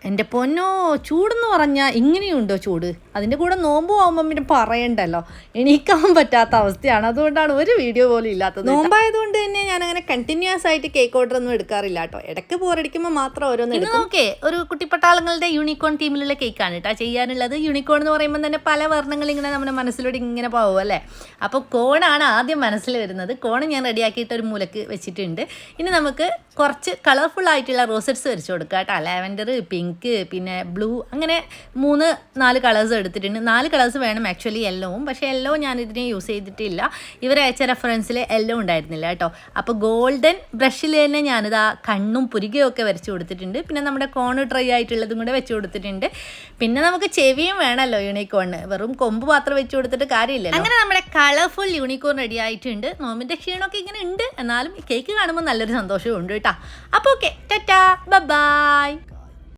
എൻ്റെ പൊന്നോ, ചൂടെന്ന് പറഞ്ഞാൽ ഇങ്ങനെയുണ്ടോ ചൂട്? അതിൻ്റെ കൂടെ നോമ്പ് പോകുമ്പം പിന്നെ പറയണ്ടല്ലോ, എണീക്കാൻ പറ്റാത്ത അവസ്ഥയാണ്. അതുകൊണ്ടാണ് ഒരു വീഡിയോ പോലും ഇല്ലാത്തത്. നോമ്പായതുകൊണ്ട് തന്നെ ഞാനങ്ങനെ കണ്ടിന്യൂസ് ആയിട്ട് കേക്ക് ഓർഡർ ഒന്നും എടുക്കാറില്ല കേട്ടോ. ഇടയ്ക്ക് പോരടിക്കുമ്പോൾ മാത്രം ഓരോന്ന് എടുക്കും. ഓക്കെ, ഒരു കുട്ടിപ്പട്ടാളങ്ങളുടെ യൂണിക്കോൺ ടീമിലുള്ള കേക്കാണ് കേട്ടോ ചെയ്യാനുള്ളത്. യൂണിക്കോൺ എന്ന് പറയുമ്പോൾ തന്നെ പല വർണ്ണങ്ങൾ ഇങ്ങനെ നമ്മുടെ മനസ്സിലൂടെ ഇങ്ങനെ പോകും അല്ലേ. അപ്പോൾ കോണാണ് ആദ്യം മനസ്സിൽ വരുന്നത്. കോൺ ഞാൻ റെഡിയാക്കിയിട്ട് ഒരു മൂലക്ക് വെച്ചിട്ടുണ്ട്. ഇനി നമുക്ക് കുറച്ച് കളർഫുൾ ആയിട്ടുള്ള റോസറ്റ്സ് വരച്ചു കൊടുക്കുക കേട്ടോ. ലാവൻഡർ, പിങ്ക്, പിന്നെ ബ്ലൂ, അങ്ങനെ 3-4 കളേഴ്സ് എടുത്തിട്ടുണ്ട്. 4 കളേഴ്സ് വേണം ആക്ച്വലി യെല്ലോവും. പക്ഷേ യെല്ലോ ഞാനിതിനെ യൂസ് ചെയ്തിട്ടില്ല. ഇവർ അയച്ച റെഫറൻസിൽ യെല്ലോ ഉണ്ടായിരുന്നില്ല കേട്ടോ. അപ്പോൾ ഗോൾഡൻ ബ്രഷിൽ തന്നെ ഞാനിതാ കണ്ണും പുരികയും ഒക്കെ വരച്ച് കൊടുത്തിട്ടുണ്ട്. പിന്നെ നമ്മുടെ കോണ് ഡ്രൈ ആയിട്ടുള്ളതും കൂടെ വെച്ച് കൊടുത്തിട്ടുണ്ട്. പിന്നെ നമുക്ക് ചെവിയും വേണമല്ലോ യൂണിക്കോണിന്. വെറും കൊമ്പ് മാത്രം വെച്ച് കൊടുത്തിട്ട് കാര്യമില്ല. അങ്ങനെ നമ്മുടെ കളർഫുൾ യൂണിക്കോൺ റെഡി ആയിട്ടുണ്ട്. നോമ്പിൻ്റെ ക്ഷീണമൊക്കെ ഇങ്ങനെ ഉണ്ട്, എന്നാലും കേക്ക് കാണുമ്പോൾ നല്ലൊരു സന്തോഷവും ഉണ്ട് കേട്ടോ. അപ്പോൾ ഓക്കെ, ടാറ്റാ, ബൈ.